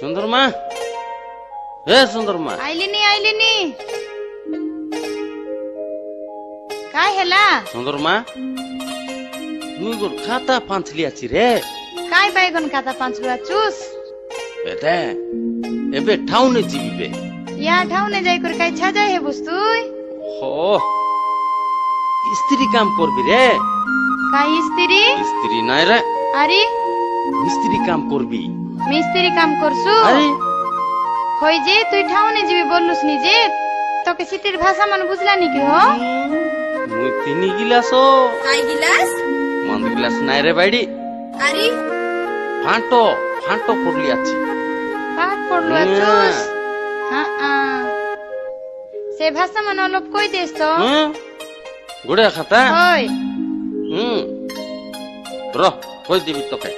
সুন্দরমা হে সুন্দরমা आईलिनी काय हेला সুন্দরমা মুই গোর খাতা পাঁচলি আছি রে काय बैगन खाता पांच गुला चूस বেটা এবে ঠাউনে জিবিবে या ठाउने जाई कर काय छाजा हे बुस्तुय ও স্ত্রী কাম করবি রে काय स्त्री স্ত্রী নাই রে अरे স্ত্রী কাম করবি मिस्त्री काम करसु আরে होई जे तुई ठाउने जीवी बोललुस नी जे তোকে সিটির ভাষা মান বুঝলা নি কি হো মুই তিনি গিলাস काय गिलास মন্দ গিলাস নাই রে বাইডি अरे ফাঁটো ফাঁটো পড়লি আছি পাঠ পড়লু চুস হ্যাঁ সে ভাষা মান অলপ কই দেস তো গুড়ে খাতা হই র কই দিবি তোকে